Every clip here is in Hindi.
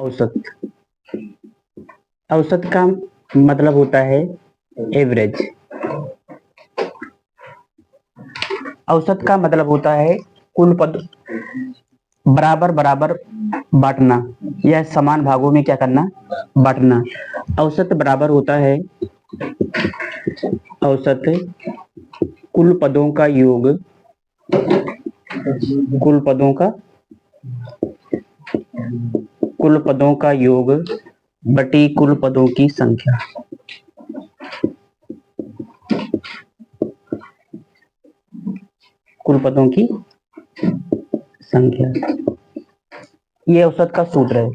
औसत। औसत का मतलब होता है एवरेज। औसत का मतलब होता है कुल पद बराबर बराबर बांटना या समान भागों में क्या करना, बांटना। औसत बराबर होता है औसत कुल पदों का योग, कुल पदों का कुल पदों का योग बटी कुल पदों की संख्या। कुल पदों की संख्या, ये औसत का सूत्र है।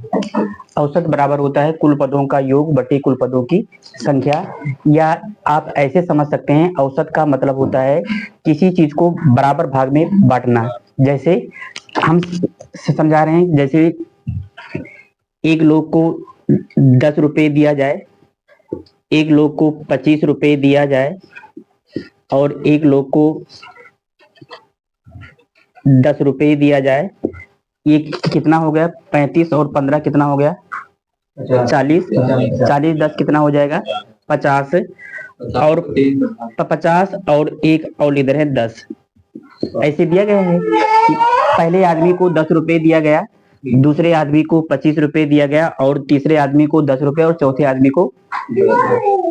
औसत बराबर होता है कुल पदों का योग बटे कुल पदों की संख्या। या आप ऐसे समझ सकते हैं, औसत का मतलब होता है किसी चीज को बराबर भाग में बांटना। जैसे हम समझा रहे हैं, जैसे एक लोग को 10 रुपए दिया जाए, एक लोग को 25 रुपए दिया जाए और एक लोग को 10 रुपए दिया जाए। ये कितना हो गया? 35 और 15 कितना हो गया? 40। 40 10 कितना हो जाएगा? 50। और 50 और एक और इधर है 10। ऐसे दिया गया है कि पहले आदमी को 10 रुपए दिया गया, दूसरे आदमी को 25 रुपए दिया गया और तीसरे आदमी को 10 रुपए और चौथे आदमी को।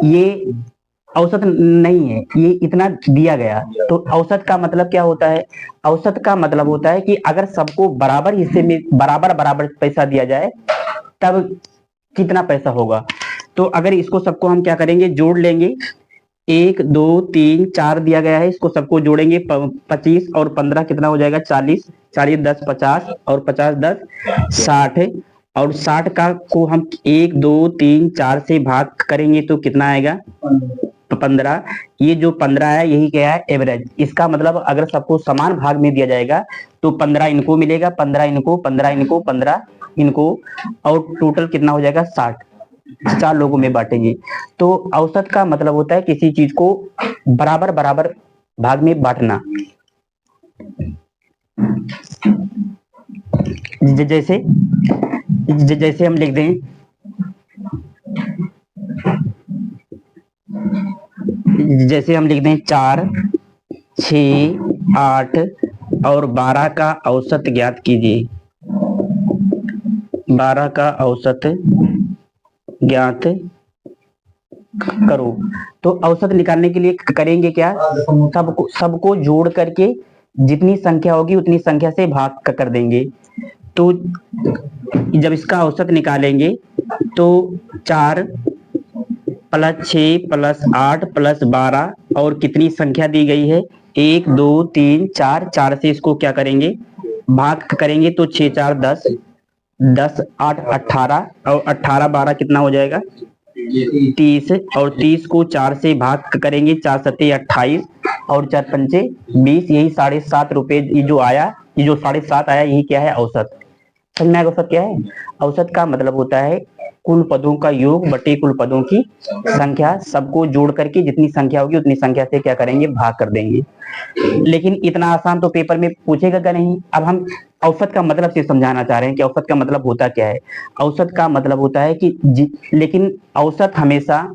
ये औसत नहीं है, ये इतना दिया गया। तो औसत का मतलब क्या होता है? औसत का मतलब होता है कि अगर सबको बराबर हिस्से में बराबर बराबर पैसा दिया जाए तब कितना पैसा होगा। तो अगर इसको सबको हम क्या करेंगे, जोड़ लेंगे। 1 2 3 4 दिया गया है, इसको सबको जोड़ेंगे। 25 और 15 कितना हो जाएगा? 40। 40 10 50 और 50 10 60। और 60 का को हम 1 2 3 4 से भाग करेंगे तो कितना आएगा? 15। ये जो 15 है यही क्या है? एवरेज। इसका मतलब अगर सबको समान भाग में दिया जाएगा तो 15 इनको मिलेगा, 15 इनको, 15 इनको, 15 इनको, और टोटल कितना हो जाएगा? 60। 4 लोगों में बांटेंगे। तो औसत का मतलब होता है किसी चीज को बराबर बराबर भाग में बांटना। जैसे जैसे हम लिख दें, जैसे हम लिख दें 4 6 8 और 12 का औसत ज्ञात कीजिए। 12 का औसत ज्ञात करो। तो औसत निकालने के लिए करेंगे क्या? सबको जोड़ करके जितनी संख्या होगी उतनी संख्या से भाग कर देंगे। तो जब इसका औसत निकालेंगे तो 4 प्लस 6 प्लस 8 प्लस 12 और कितनी संख्या दी गई है? 1 2 3 4। 4 से इसको क्या करेंगे? भाग करेंगे तो 6 4 10, 10 8 18 और 18 12 कितना हो जाएगा? 30। और 30 को 4 से भाग करेंगे, 4 सत्ते 28 और 4 पंचे 20। यही 7.5 रुपए ये जो आया, ये जो 7.5 आया, यही क्या है? औसत। समझ में आया औसत क्या है? औसत का मतलब होता है कुल पदों का योग बटे कुल पदों की संख्या। सबको जोड़ करके जितनी संख्या होगी उतनी संख्या से क्या करेंगे? भाग कर देंगे। लेकिन इतना आसान तो पेपर में पूछेगा क्या? नहीं। अब हम औसत का मतलब से समझाना चाह रहे हैं कि औसत का मतलब होता क्या है। औसत का मतलब होता है कि लेकिन औसत हमेशा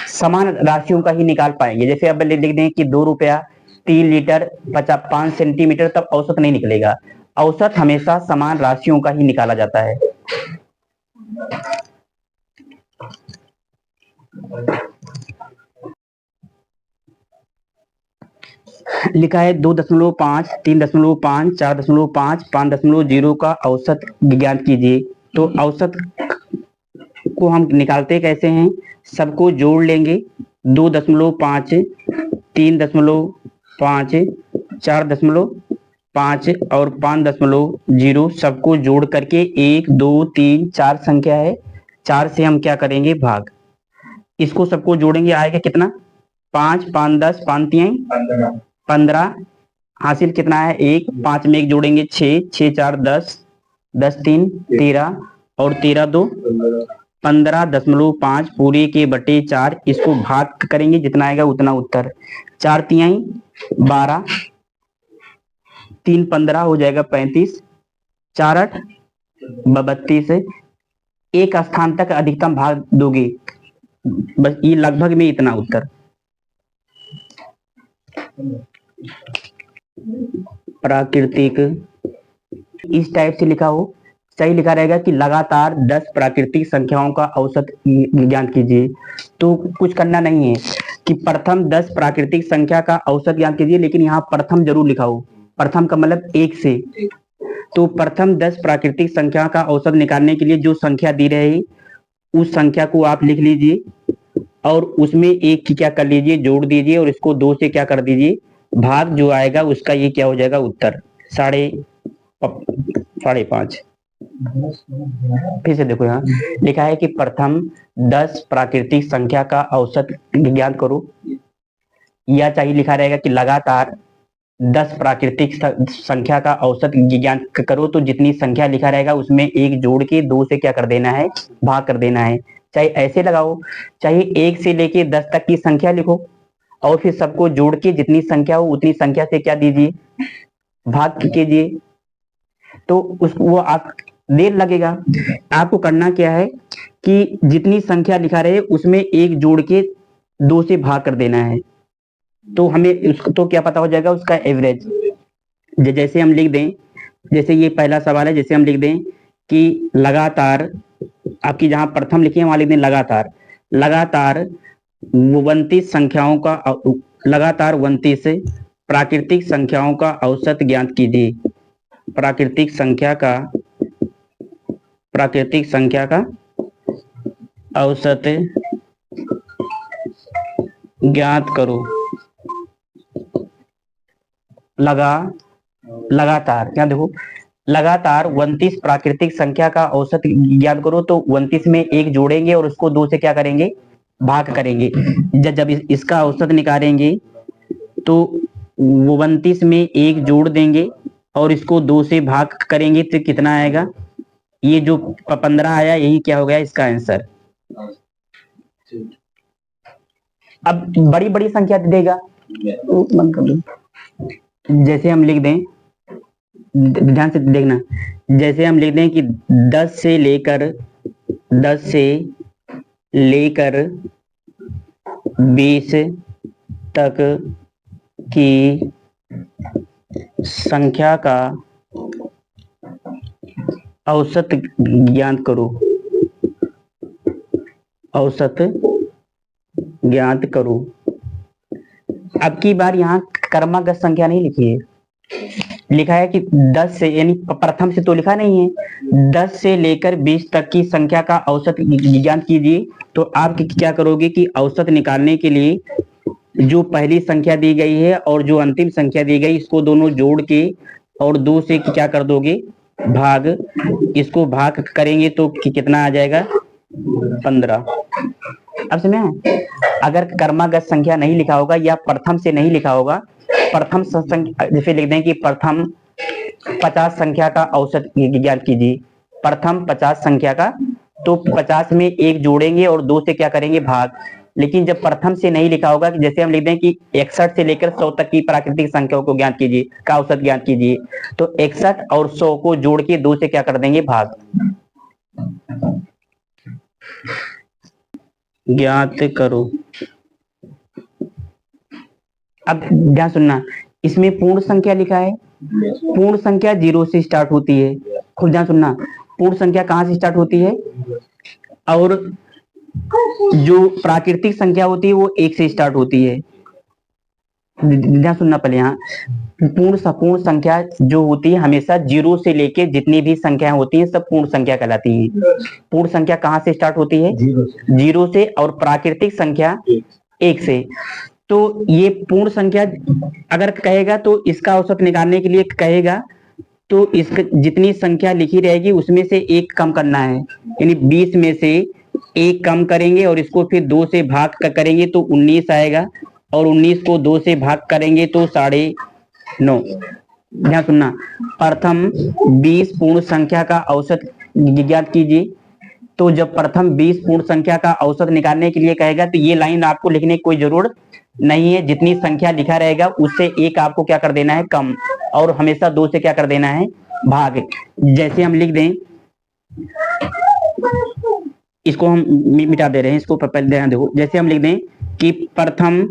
समान राशियों का ही निकाल पाएंगे। जैसे अब लिख दें कि 2 रुपया 3 लीटर 5 सेंटीमीटर, तब औसत नहीं निकलेगा। औसत हमेशा समान राशियों का ही निकाला जाता है। लिखा है 2.5 3.5 4.5 5.0 का औसत ज्ञात कीजिए। तो औसत को हम निकालते कैसे हैं? सबको जोड़ लेंगे। 2.5 3.5 4.5 और 5.0 सबको जोड़ करके 1 2 3 4 संख्या है। 4 से हम क्या करेंगे? भाग। इसको सबको जोड़ेंगे, आएगा कितना? 5 5 10 5 3 15। हासिल कितना है? 1। 5 में 1 जोड़ेंगे 6, 6 4 10, 10 3 13 और 13 2 15.5 पूरे के बटे 4। इसको भाग करेंगे, जितना आएगा उतना उत्तर। 4 तिहाई 12, 3 15 हो जाएगा 35, 4 8 32, एक स्थान तक अधिकतम भाग दोगे। बस ये लगभग में इतना उत्तर। प्राकृतिक इस टाइप से लिखा हो, सही लिखा रहेगा कि लगातार 10 प्राकृतिक संख्याओं का औसत ज्ञात कीजिए। तो कुछ करना नहीं है कि प्रथम 10 प्राकृतिक संख्या का औसत ज्ञात कीजिए, लेकिन यहाँ प्रथम जरूर लिखा हो। प्रथम का मतलब एक से। तो प्रथम 10 प्राकृतिक संख्या का औसत निकालने के लिए जो संख्या दी रही उस संख्या को आप लिख लीजिए और उसमें एक की क्या कर लीजिए, जोड़ दीजिए और इसको 2 से क्या कर दीजिए, भाग जो आएगा उसका ये क्या हो जाएगा उत्तर, 5.5। फिर से देखो यहाँ लिखा है कि प्रथम 10 प्राकृतिक संख्या का औसत ज्ञात करो, या चाहिए लिखा रहेगा कि लगातार 10 प्राकृतिक संख्या का औसत ज्ञात करो। तो जितनी संख्या लिखा रहेगा उसमें एक जोड़ के 2 से क्या कर देना है, भाग कर देना है। चाहे ऐसे लगाओ, चाहे 1 से लेके 10 तक की संख्या लिखो और फिर सबको जोड़ के जितनी संख्या हो उतनी संख्या से क्या दीजिए, भाग कीजिए। तो वो आप देर लगेगा। आपको करना क्या है कि जितनी संख्या लिखा रहे उसमें एक जोड़ के 2 से भाग कर देना है। तो हमें उसको तो क्या पता हो जाएगा उसका एवरेज। जैसे हम लिख दें, जैसे ये पहला सवाल है, जैसे हम लिख दें कि लगातार, आपकी जहां प्रथम लिखी है वहां लिख दें लगातार 29 संख्याओं का, लगातार 29 प्राकृतिक संख्याओं का औसत ज्ञात कीजिए। प्राकृतिक संख्या का औसत ज्ञात करो। लगातार क्या देखो, लगातार 29 प्राकृतिक संख्या का औसत ज्ञात करो। तो 29 में एक जोड़ेंगे और उसको 2 से क्या करेंगे, भाग करेंगे। जब इसका औसत निकालेंगे तो 29 में एक जोड़ देंगे और इसको 2 से भाग करेंगे तो कितना आएगा, ये जो 15 आया यही क्या हो गया इसका आंसर। अब बड़ी बड़ी संख्या देगा, जैसे हम लिख दें, ध्यान से देखना, जैसे हम लिख दें कि 10 से लेकर 20 तक की संख्या का औसत ज्ञात करो। औसत ज्ञात करो। अब की बार यहाँ क्रमागत संख्या नहीं लिखी है, लिखा है कि 10 से, यानी प्रथम से तो लिखा नहीं है, 10 से लेकर 20 तक की संख्या का औसत ज्ञात कीजिए। तो आप क्या करोगे कि औसत निकालने के लिए जो पहली संख्या दी गई है और जो अंतिम संख्या दी गई इसको दोनों जोड़ के और 2 से क्या कर दोगे, भाग। इसको भाग करेंगे तो कितना आ जाएगा, 15। अब समझे, अगर क्रमागत संख्या नहीं लिखा होगा या प्रथम से नहीं लिखा होगा, प्रथम संख्या जैसे लिख दें कि प्रथम 50 संख्या का औसत ज्ञात कीजिए। प्रथम 50 संख्या का, तो 50 में एक जोड़ेंगे और 2 से क्या करेंगे, भाग। लेकिन जब प्रथम से नहीं लिखा होगा, कि जैसे हम लिख दें कि 61 से लेकर 100 तक की प्राकृतिक संख्याओं को ज्ञात कीजिए, का औसत ज्ञात कीजिए। तो 61 और 100 को जोड़ के 2 से क्या कर देंगे, भाग। ज्ञात करो। अब ध्यान सुनना, इसमें पूर्ण संख्या लिखा है, पूर्ण संख्या 0 से स्टार्ट होती है। खुद ध्यान सुनना, पूर्ण संख्या कहां से स्टार्ट होती है, और जो प्राकृतिक संख्या होती है वो 1 से स्टार्ट होती है। ध्यान सुनना पहले, यहाँ पूर्ण संख्या जो होती है हमेशा 0 से लेके जितनी भी संख्या होती है सब पूर्ण संख्या कहलाती है। पूर्ण संख्या कहां से स्टार्ट होती है, 0 से, और प्राकृतिक संख्या 1 से। तो ये पूर्ण संख्या अगर कहेगा तो इसका औसत निकालने के लिए कहेगा तो इसका जितनी संख्या लिखी रहेगी उसमें से एक कम करना है, यानी 20 में से एक कम करेंगे और इसको फिर 2 से भाग करेंगे तो 19 आएगा, और 19 को 2 से भाग करेंगे तो 9.5। ध्यान सुनना, प्रथम 20 पूर्ण संख्या का औसत ज्ञात कीजिए। तो जब प्रथम 20 पूर्ण संख्या का औसत निकालने के लिए कहेगा तो ये लाइन आपको लिखने की कोई जरूरत नहीं है। जितनी संख्या लिखा रहेगा उससे एक आपको क्या कर देना है, कम, और हमेशा 2 से क्या कर देना है, भाग। जैसे हम लिख दें इसको हम मिटा दे रहे हैं, इसको पहले ध्यान देखो। जैसे हम लिख दें कि प्रथम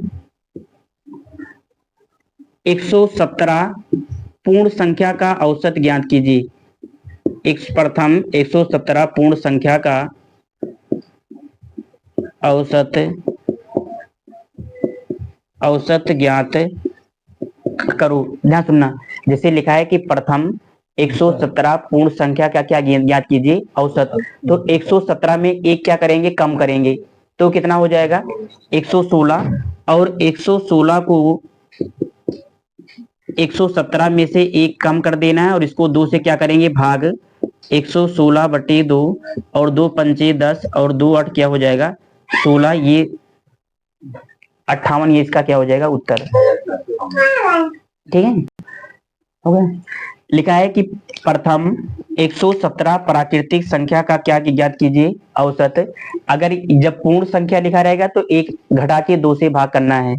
117 पूर्ण संख्या का औसत ज्ञात कीजिए। प्रथम 117 पूर्ण संख्या का औसत ज्ञात करो। ध्यान सुनना, जैसे लिखा है कि प्रथम 117 पूर्ण संख्या का क्या ज्ञात कीजिए, औसत। तो 117 में एक क्या करेंगे, कम करेंगे, तो कितना हो जाएगा 116। और 116 को 117 में से एक कम कर देना है और इसको 2 से क्या करेंगे, भाग। 116/2 और 2 पंचे 10 और 2 8 क्या हो जाएगा 16, ये 58, ये इसका क्या हो जाएगा उत्तर। ठीक है, हो गया। लिखा है कि प्रथम 117 प्राकृतिक संख्या का क्या ज्ञात कीजिए, औसत। अगर जब पूर्ण संख्या लिखा रहेगा तो एक घटा के 2 से भाग करना है,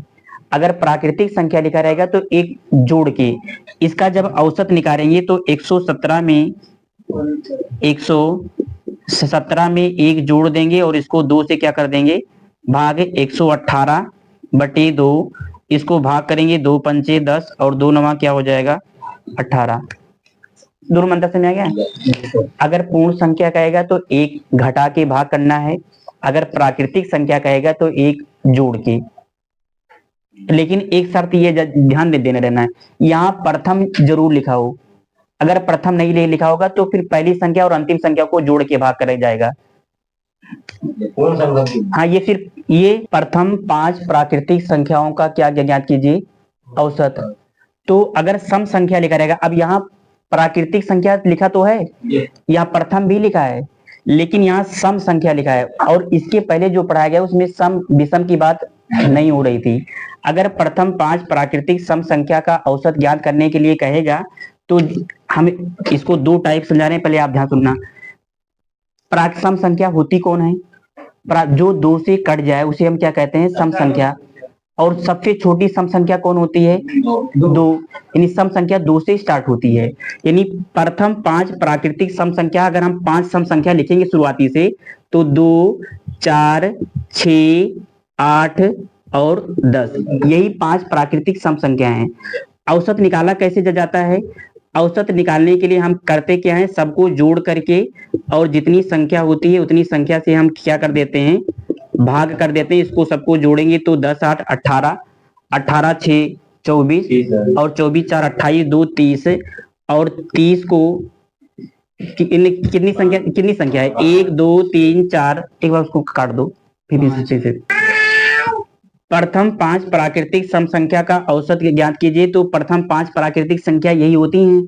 अगर प्राकृतिक संख्या लिखा रहेगा तो एक जोड़ के। इसका जब औसत निकालेंगे तो 117 में एक जोड़ देंगे और इसको 2 से क्या कर देंगे, भाग। 118/2, इसको भाग करेंगे, 2 पंचे 10 और 2 नवा क्या हो जाएगा 18। दोनों मंत्र से में आ गया। अगर पूर्ण संख्या कहेगा तो एक घटा के भाग करना है, अगर प्राकृतिक संख्या कहेगा तो एक जोड़ के। लेकिन एक शर्त ये ध्यान दे देना रहना है, यहाँ प्रथम जरूर लिखा हो। अगर प्रथम नहीं लिखा होगा तो फिर पहली संख्या और अंतिम संख्या को जोड़ के भाग करा जाएगा। हाँ, ये सिर्फ ये प्रथम 5 प्राकृतिक संख्याओं का क्या ज्ञात कीजिए, औसत। तो अगर सम संख्या लिखा रहेगा, अब यहाँ प्राकृतिक संख्या लिखा तो है, यहाँ प्रथम भी लिखा है, लेकिन यहाँ सम संख्या लिखा है और इसके पहले जो पढ़ाया गया उसमें सम विषम की बात नहीं हो रही थी। अगर प्रथम 5 प्राकृतिक सम संख्या का औसत ज्ञात करने के लिए कहेगा तो हम इसको 2 टाइप समझा रहे हैं, पहले आप ध्यान सुनना। सम संख्या होती कौन है, जो 2 से कट जाए उसे हम क्या कहते हैं, सम संख्या। और सबसे छोटी सम संख्या कौन होती है, 2। यानी सम संख्या 2 से स्टार्ट होती है। यानी प्रथम 5 प्राकृतिक सम संख्या, अगर हम 5 सम संख्या लिखेंगे शुरुआती से तो 2, 4, 6, 8 और 10, यही 5 प्राकृतिक सम संख्या हैं। औसत निकाला कैसे जाता है, औसत निकालने के लिए हम करते क्या है, सबको जोड़ करके और जितनी संख्या होती है उतनी संख्या से हम क्या कर देते हैं, भाग कर देते हैं। इसको सबको जोड़ेंगे तो 10 8 18, 18 6 24 और 24 4 28, 2 30 और 30 को कितनी संख्या है, 1 2 3 4, एक बार उसको काट दो फिर। प्रथम 5 प्राकृतिक सम संख्या का औसत ज्ञात कीजिए। तो प्रथम 5 प्राकृतिक संख्या यही होती हैं।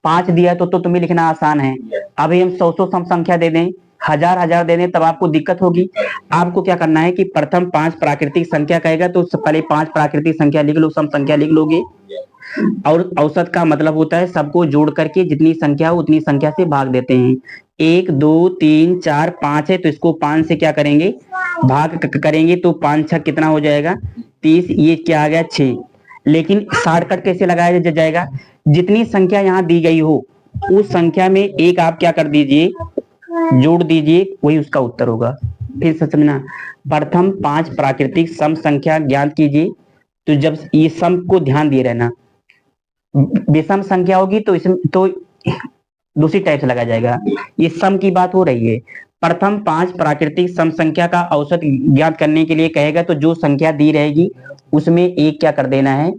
5 दिया तो तुम्हें लिखना आसान है। अभी हम 100 सम संख्या दे दें, 1000 दे दें, तब आपको दिक्कत होगी। आपको क्या करना है कि प्रथम 5 प्राकृतिक संख्या कहेगा तो पहले 5 प्राकृतिक संख्या लिख लो, सम संख्या लिख लोगे। और औसत का मतलब होता है सबको जोड़ करके जितनी संख्या हो उतनी संख्या से भाग देते हैं। 1 2 3 4 5 है तो इसको 5 से क्या करेंगे, भाग करेंगे तो 5 6 कितना हो जाएगा 30, ये क्या आ गया 6। लेकिन शॉर्टकट कैसे लगाया जाएगा, जितनी संख्या यहाँ दी गई हो उस संख्या में एक आप क्या कर दीजिए, जोड़ दीजिए, वही उसका उत्तर होगा। फिर से समझना, प्रथम 5 प्राकृतिक सम संख्या ज्ञात कीजिए। तो जब ये सम को ध्यान दिए रहना, विषम संख्या होगी तो इसमें तो दूसरी टाइप से लगाया जाएगा। ये सम की बात हो रही है। प्रथम 5 प्राकृतिक सम संख्या का औसत ज्ञात करने के लिए कहेगा तो जो संख्या दी रहेगी उसमें एक क्या कर देना है,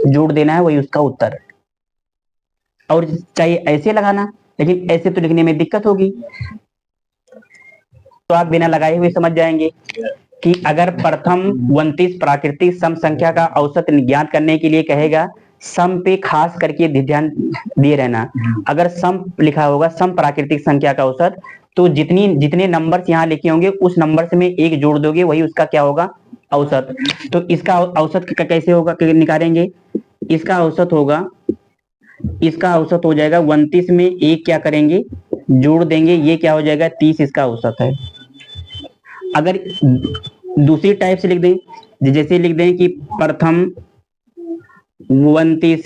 जोड़ देना है, वही उसका उत्तर। और चाहिए ऐसे लगाना, लेकिन ऐसे तो लिखने में दिक्कत होगी, तो आप बिना लगाए हुए समझ जाएंगे कि अगर प्रथम 29 प्राकृतिक सम संख्या का औसत ज्ञात करने के लिए कहेगा, सम पे खास करके ध्यान दिए रहना। अगर सम लिखा होगा, सम प्राकृतिक संख्या का औसत, तो जितने नंबर्स यहाँ लिखे होंगे उस नंबर से में एक जोड़ दोगे, वही उसका क्या होगा, औसत। तो इसका औसत कैसे होगा, निकालेंगे। इसका औसत हो जाएगा 29 में एक क्या करेंगे, जोड़ देंगे, ये क्या हो जाएगा 30, इसका औसत है। अगर दूसरी टाइप से लिख दें, जैसे लिख दें कि प्रथम 29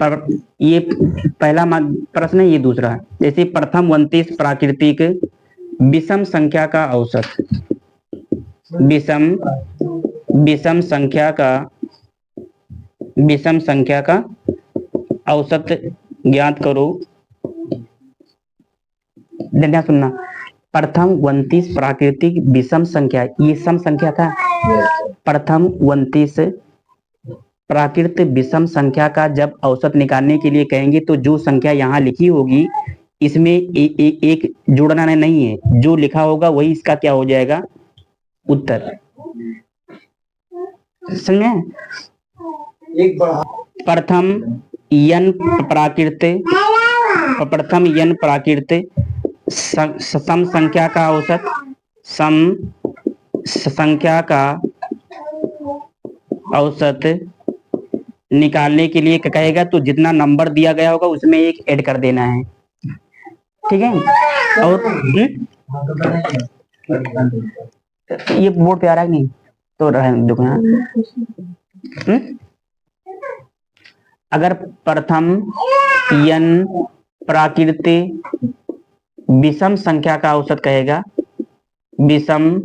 पर, ये पहला प्रश्न है, ये दूसरा। जैसे प्रथम 29 प्राकृतिक विषम संख्या का औसत, विषम संख्या का औसत ज्ञात करो। ध्यान सुनना, प्रथम 29 प्राकृतिक विषम संख्या, ये सम संख्या था। प्रथम 29 प्राकृत विषम संख्या का जब औसत निकालने के लिए कहेंगे तो जो संख्या यहाँ लिखी होगी इसमें एक जोड़ना नहीं है, जो लिखा होगा वही इसका क्या हो जाएगा, उत्तर। समझे? प्रथम n प्राकृत सम संख्या का औसत, सम संख्या का औसत निकालने के लिए कहेगा तो जितना नंबर दिया गया होगा उसमें एक ऐड कर देना है, ठीक है। और ये बोर्ड पे आ रहा है नहीं तो देखो यहाँ, अगर प्रथम n प्राकृत विषम संख्या का औसत कहेगा, विषम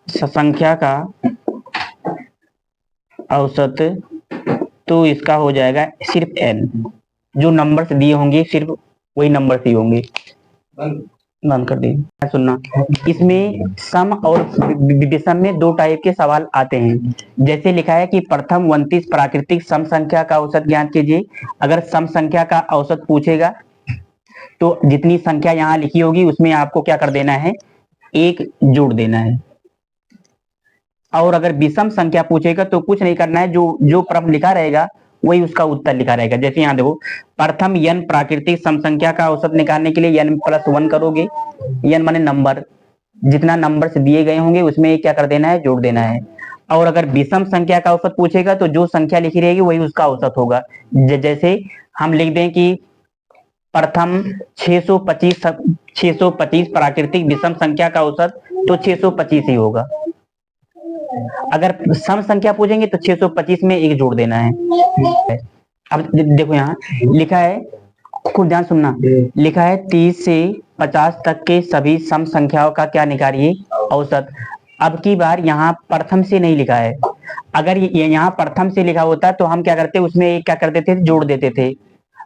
संख्या का औसत, तो इसका हो जाएगा सिर्फ n, जो नंबर्स दिए होंगे सिर्फ वही नंबर ही होंगे। बंद कर दीजिए। सुनना, इसमें सम और विषम में दो टाइप के सवाल आते हैं। जैसे लिखा है कि प्रथम 29 प्राकृतिक सम संख्या का औसत ज्ञात कीजिए। अगर सम संख्या का औसत पूछेगा तो जितनी संख्या यहाँ लिखी होगी उसमें आपको क्या कर देना है, एक जोड़ देना है। और अगर विषम संख्या पूछेगा तो कुछ नहीं करना है, जो प्रश्न लिखा रहेगा वही उसका उत्तर लिखा रहेगा। जैसे यहाँ देखो, प्रथम n प्राकृतिक सम संख्या का औसत निकालने के लिए n+1 करोगे, n माने नंबर, जितना नंबर से दिए गए होंगे उसमें क्या कर देना है, जोड़ देना है। और अगर विषम संख्या का औसत पूछेगा तो जो संख्या लिखी रहेगी वही उसका औसत होगा। जैसे हम लिख दें कि प्रथम 625 प्राकृतिक विषम संख्या का औसत, तो 625 ही होगा। अगर सम संख्या पूछेंगे तो 625 में एक जोड़ देना है। अब देखो यहाँ लिखा है, खूब ध्यान सुनना, लिखा है 30 से 50 तक के सभी सम संख्याओं का क्या निकालिए, औसत। अब की बार यहाँ प्रथम से नहीं लिखा है। अगर ये यहाँ प्रथम से लिखा होता तो हम क्या करते, उसमें एक क्या करते थे, जोड़ देते थे,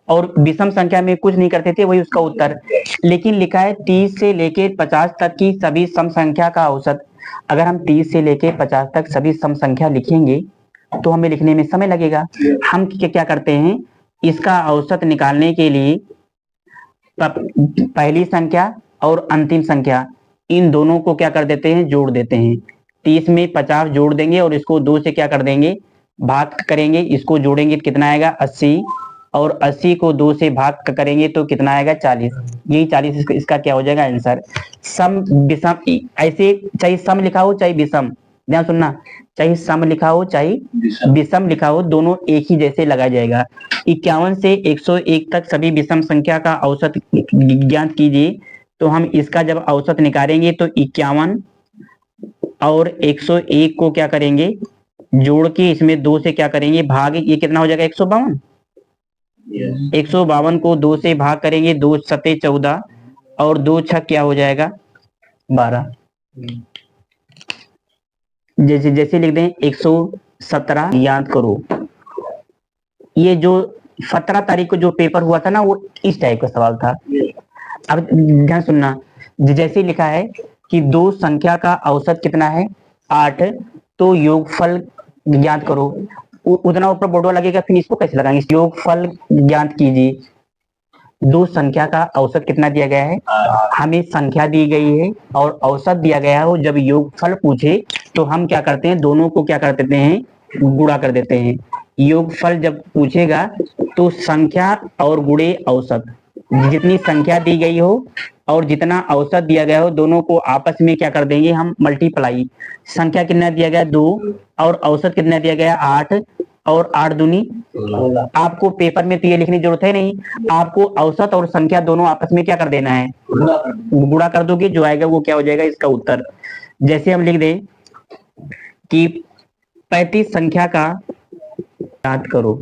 और विषम संख्या में कुछ नहीं करते थे, वही उसका उत्तर। लेकिन लिखा है 30 से लेके 50 तक की सभी सम संख्या का औसत। अगर हम 30 से लेके 50 तक सभी सम संख्या लिखेंगे तो हमें लिखने में समय लगेगा। हम क्या करते हैं, इसका औसत निकालने के लिए पहली संख्या और अंतिम संख्या इन दोनों को क्या कर देते हैं, जोड़ देते हैं। 30 में 50 जोड़ देंगे और इसको 2 से क्या कर देंगे, भाग करेंगे। इसको जोड़ेंगे तो कितना आएगा, 80, और 80 को 2 से भाग करेंगे तो कितना आएगा, 40। यही 40 इसका क्या हो जाएगा, आंसर। सम विषम, ऐसे चाहे सम लिखा हो चाहे विषम, ध्यान सुनना, चाहे सम लिखा हो चाहे विषम लिखा हो, दोनों एक ही जैसे लगाया जाएगा। 51 से 101 तक सभी विषम संख्या का औसत ज्ञात कीजिए। तो हम इसका जब औसत निकालेंगे तो 51 और 101 को क्या करेंगे, जोड़ के इसमें 2 से क्या करेंगे, भाग, ये कितना हो जाएगा, 152। 152 को 2 से भाग करेंगे, 2 सते 14 और 2 छक क्या हो जाएगा, 12। जैसे लिख दें 117। याद करो, ये जो 17 तारीख को जो पेपर हुआ था ना, वो इस टाइप का सवाल था। अब ध्यान सुनना, जैसे लिखा है कि दो संख्या का औसत कितना है, 8, तो योगफल ज्ञात करो। उतना ऊपर बोर्ड लगेगा, फिर इसको कैसे लगाएंगे, योगफल ज्ञात कीजिए। दो संख्या का औसत कितना दिया गया है, हमें संख्या दी गई है और औसत दिया गया है। जब योगफल पूछे तो हम क्या करते हैं, दोनों को क्या कर देते हैं, गुणा कर देते हैं। योगफल जब पूछेगा तो संख्या और गुणे औसत, जितनी संख्या दी गई हो और जितना औसत दिया गया हो, दोनों को आपस में क्या कर देंगे हम, मल्टीप्लाई। संख्या कितना दिया गया, 2, और औसत कितना दिया गया, 8, और 8 दूनी। आपको पेपर में तो ये लिखने की जरूरत है नहीं, आपको औसत और संख्या दोनों आपस में क्या कर देना है, गुणा कर दोगे, जो आएगा वो क्या हो जाएगा, इसका उत्तर। जैसे हम लिख दें कि 35 संख्या का याद करो,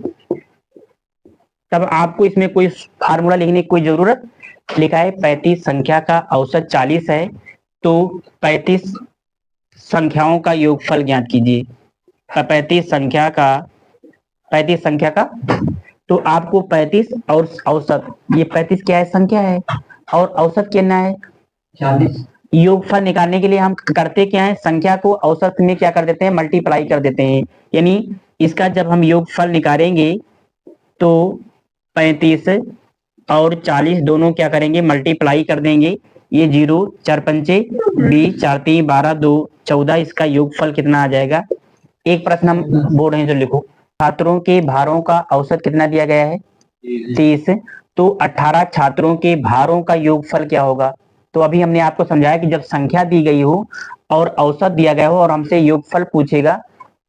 तब आपको इसमें कोई फार्मूला लिखने की कोई जरूरत। लिखा है 35 संख्या का औसत 40 है, तो 35 संख्याओं का योगफल ज्ञात कीजिए। 35 संख्या का तो आपको 35 और औसत, ये 35 क्या है, संख्या है, और औसत कितना है 40। योगफल निकालने के लिए हम करते क्या है, संख्या को औसत में क्या कर देते हैं, मल्टीप्लाई कर देते हैं। यानी इसका जब हम योगफल निकालेंगे तो 35 और 40 दोनों क्या करेंगे, मल्टीप्लाई कर देंगे। ये 0 4 पंचे 20, 4 3 12 2 14, इसका योगफल कितना आ जाएगा। एक प्रश्न हम बोल रहे हैं जो लिखो, छात्रों के भारों का औसत कितना दिया गया है 30, तो 18 छात्रों के भारों का योगफल क्या होगा। तो अभी हमने आपको समझाया कि जब संख्या दी गई हो और औसत दिया गया हो और हमसे योगफल पूछेगा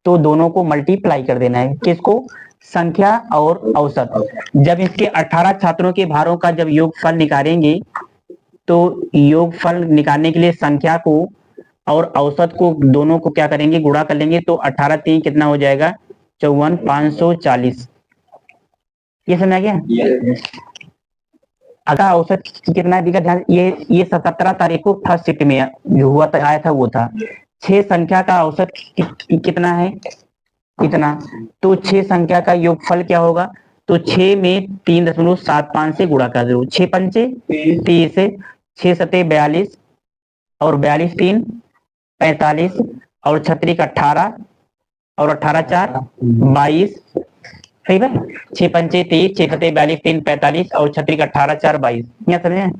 तो दोनों को मल्टीप्लाई कर देना है। किसको, संख्या और औसत। जब इसके 18 छात्रों के भारों का जब योगफल निकालेंगे तो योगफल निकालने के लिए संख्या को और औसत को दोनों को क्या करेंगे, गुणा कर लेंगे। तो 18 3 कितना हो जाएगा 54, 540। ये समझ आ गया। अगर औसत कितना दिखा ध्यान, ये 17 तारीख को फर्स्ट शिफ्ट में जो हुआ था, आया था वो था 6 संख्या का औसत कितना है इतना, तो 6 संख्या का योगफल क्या होगा। तो 6 में 3.75 से गुणा कर दो, 6 पंचे 30, 6 सते 42 और 42 3 45 और 36 18 और 18 4 22, सही है। 6 पंचे 30, 6 सते 42 3 45 और 36 18 4 22। यहाँ समझे,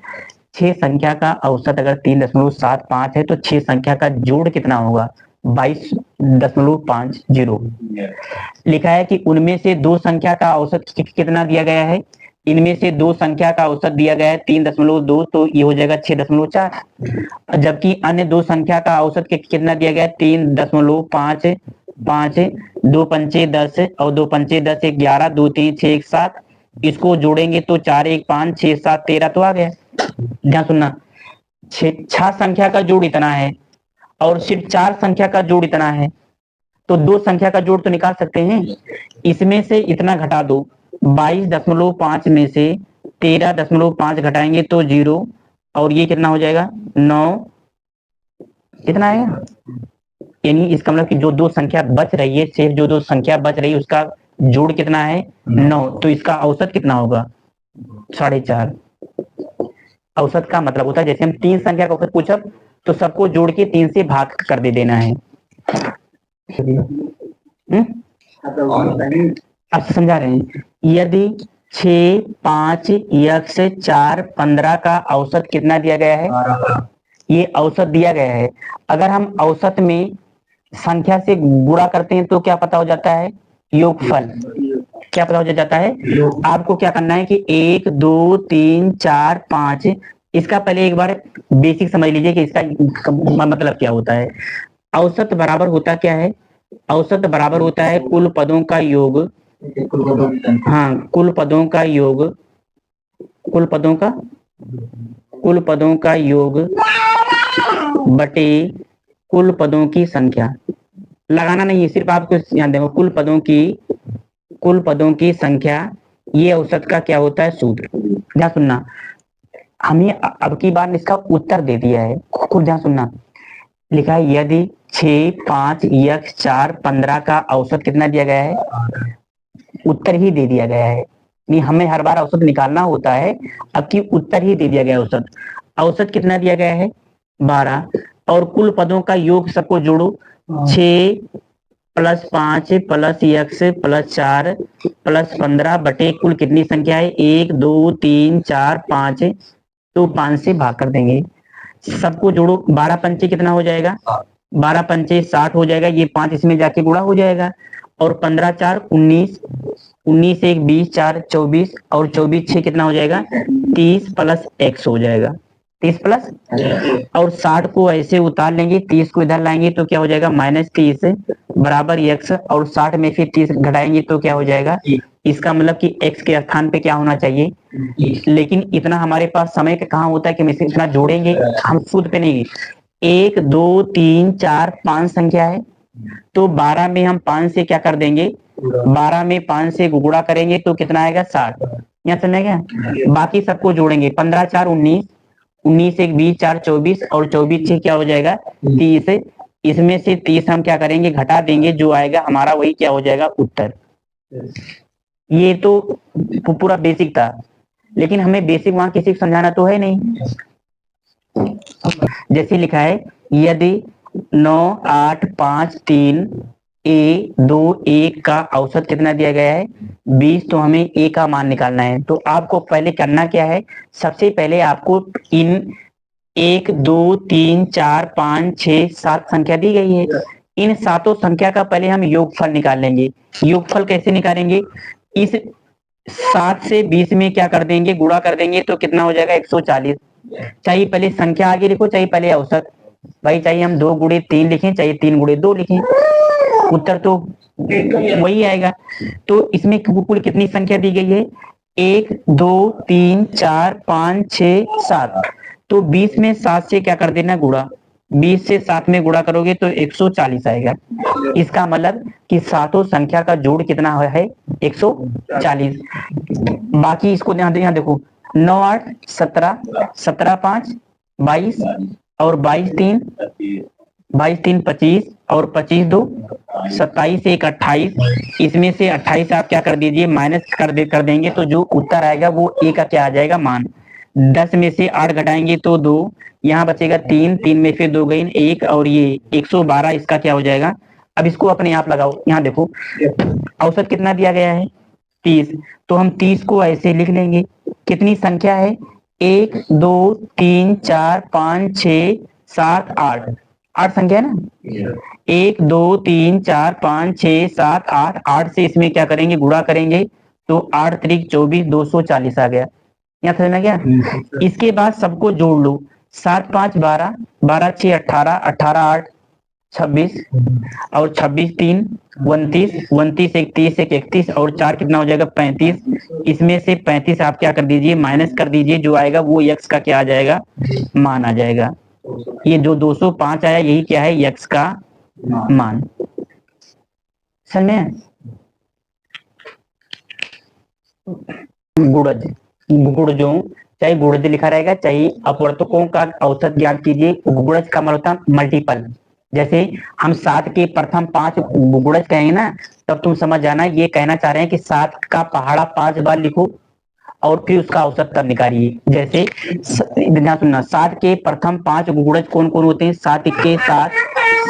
6 संख्या का औसत अगर 3.75 है तो 6 संख्या का जोड़ कितना होगा 22.50। लिखा है कि उनमें से 2 संख्या का औसत कितना दिया गया है, इनमें से 2 संख्या का औसत दिया गया है 3.2, तो ये हो जाएगा 6.4। जबकि अन्य 2 संख्या का औसत कितना दिया गया है 3.5 5, 2 पंचे 10 और 2 पंचे 10 11, 2 3 6 1 7, इसको जोड़ेंगे तो 4 1 5 6 7 13 तो आ गया। ध्यान सुनना, 6 संख्या का जोड़ इतना है और सिर्फ 4 संख्या का जोड़ इतना है, तो 2 संख्या का जोड़ तो निकाल सकते हैं। इसमें से इतना घटा दो, 22.5 में से 13.5 घटाएंगे तो 0, और ये कितना हो जाएगा 9, कितना आएगा। यानी इसका मतलब कि जो 2 संख्या बच रही है, सिर्फ जो 2 संख्या बच रही है उसका जोड़ कितना है 9, तो इसका औसत कितना होगा 4.5। औसत का मतलब होता है जैसे हम 3 संख्या का औसत पूछा तो सबको जोड़ के 3 से भाग कर दे देना है। अब समझा रहे हैं, यदि 6 5 x 4 15 का औसत कितना दिया गया है, ये औसत दिया गया है। अगर हम औसत में संख्या से गुणा करते हैं तो क्या पता हो जाता है, योगफल क्या पता हो जाता है। आपको क्या करना है कि 1 2 3 4 5, इसका पहले एक बार बेसिक समझ लीजिए कि इसका मतलब क्या होता है। औसत बराबर होता क्या है, औसत बराबर होता है कुल पदों का योग, हाँ कुल पदों का योग, कुल पदों का योग बटे कुल पदों की संख्या। लगाना नहीं है, सिर्फ आपको ध्यान देंगे कुल पदों की संख्या, ये औसत का क्या होता है सूत्र। ध्यान सुनना, हमें अब की बार इसका उत्तर दे दिया है, खुद ध्यान सुनना। लिखा है यदि 6 5 x 4 15 का औसत कितना दिया गया है, उत्तर ही दे दिया गया है। नहीं हमें हर बार औसत निकालना होता है, अब की उत्तर ही दे दिया गया औसत। औसत कितना दिया गया है 12, और कुल पदों का योग सबको जोड़ो, 6 + 5 + x + 4 + 15 बटे कुल कितनी संख्या है 1 2 3 4 5, तो 5 से भाग कर देंगे। सबको जोड़ो, 12 पंचे कितना हो जाएगा 12 पंचे 60 हो जाएगा, ये 5 इसमें जाके गुणा हो जाएगा, और 15 4 19, 19 1 20 4 24, और 24 6 कितना हो जाएगा 30 + x हो जाएगा, 30 प्लस, और 60 को ऐसे उतार लेंगे, 30 को इधर लाएंगे तो क्या हो जाएगा -30 बराबर x, और 60 में फिर 30 घटाएंगे तो क्या हो जाएगा। इसका मतलब कि x के स्थान पे क्या होना चाहिए, लेकिन इतना हमारे पास समय कहाँ होता है कि हम इसे इतना जोड़ेंगे, हम सूत्र पे नहीं। 1 2 3 4 5 संख्या है, तो 12 में हम 5 से क्या कर देंगे, 12 में 5 से गुणा करेंगे तो कितना आएगा 60। यहाँ समझ गया। बाकी सबको जोड़ेंगे, 15 4 19, 19 एक 20 4 24 और 24 से क्या हो जाएगा 30। इसमें से 30 हम क्या करेंगे घटा देंगे, जो आएगा हमारा वही क्या हो जाएगा उत्तर। ये तो पूरा बेसिक था, लेकिन हमें बेसिक वहां किसी को समझाना तो है नहीं। जैसे लिखा है यदि 9 8 5 3 ए 2 1 का औसत कितना दिया गया है 20, तो हमें ए का मान निकालना है। तो आपको पहले करना क्या है, सबसे पहले आपको इन 1 2 3 4 5 6 7 संख्या दी गई है, इन सातों संख्या का पहले हम योगफल निकाल लेंगे। योगफल कैसे निकालेंगे, इस 7 से 20 में क्या कर देंगे गुणा कर देंगे, तो कितना हो जाएगा 140। चाहिए पहले संख्या आगे लिखो, चाहिए पहले औसत, भाई चाहिए हम 2 गुणे 3 लिखें, चाहिए 3 गुणे 2 लिखें, उत्तर तो वही आएगा। तो इसमें कुल कितनी संख्या दी गई है 1 2 3 4 5 6 7, तो 20 में 7 से क्या कर देना गुणा, 20 से 7 में गुणा करोगे तो 140 आएगा। इसका मतलब कि सातों संख्या का जोड़ कितना है 140। बाकी इसको यहाँ देखो 9 8 17 17 5 22 और 22 3 25 और 25 2 27 1 28। इसमें से 28 आप क्या कर दीजिए माइनस कर देंगे, तो जो उत्तर आएगा वो ए का क्या आ जाएगा मान। 10 में से 8 घटाएंगे तो 2, यहाँ बचेगा 3, 3 में से 2 गई 1 और ये 112 इसका क्या हो जाएगा। अब इसको अपने आप लगाओ, यहाँ देखो औसत कितना दिया गया है 30, तो हम 30 को ऐसे लिख लेंगे। कितनी संख्या है 1 2 3 4 5 6 7 8, 8 संख्या है ना। 1 2 3 4 5 6 7 8, 8 से इसमें क्या करेंगे गुणा करेंगे, तो 8 त्रिक 24 240 आ गया। यहाँ समझ में गया। इसके बाद सबको जोड़ लो, 7 5 12 12 6 18 18 8 26 और 26 3 29 29 1 30 1 31 और 4 कितना हो जाएगा 35। इसमें से 35 आप क्या कर दीजिए माइनस कर दीजिए, जो आएगा वो यक्स का क्या आ जाएगा मान आ जाएगा। ये जो 205 आया यही क्या है यक्स का मान। समझ में। गुणज, गुणजों चाहे गुणज लिखा रहेगा चाहे अपवर्तकों का औसत ज्ञात कीजिए। गुणज का मतलब होता है मल्टीपल। जैसे हम 7 के प्रथम 5 गुणज कहेंगे ना, तब तुम समझ जाना ये कहना चाह रहे हैं कि 7 का पहाड़ा 5 बार लिखो और फिर उसका औसत तब निकालिए। जैसे सुनना 7 के प्रथम 5 गुणज कौन कौन होते हैं 7 इक्के 7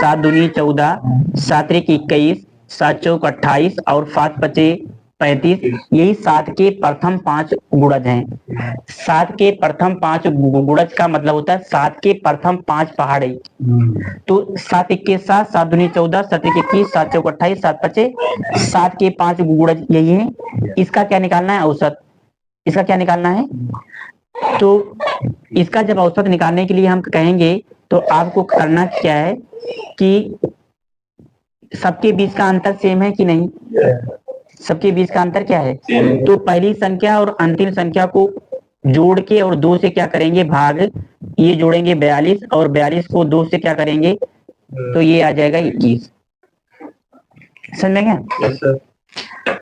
7 दूनी 14 7 त्रिक 21 7 चौक 28 और 5 पचे 35। यही 7 के प्रथम 5 गुणज हैं। 7 के प्रथम 5 गुणज का मतलब होता है 7 के प्रथम 5 पहाड़े। तो 7 इक्के 7 7 दूनी 14 7 त्रिक 21 7 चौक 28 7 पचे 7 के 5 गुणज यही है। इसका क्या निकालना है औसत, इसका क्या निकालना है। तो इसका जब औसत निकालने के लिए हम कहेंगे तो आपको करना क्या है कि सबके बीच का अंतर सेम है कि नहीं, सबके बीच का अंतर क्या है। तो पहली संख्या और अंतिम संख्या को जोड़ के और 2 से क्या करेंगे भाग, ये जोड़ेंगे 42 और 42 को 2 से क्या करेंगे तो ये आ जाएगा 21। समझ में क्या।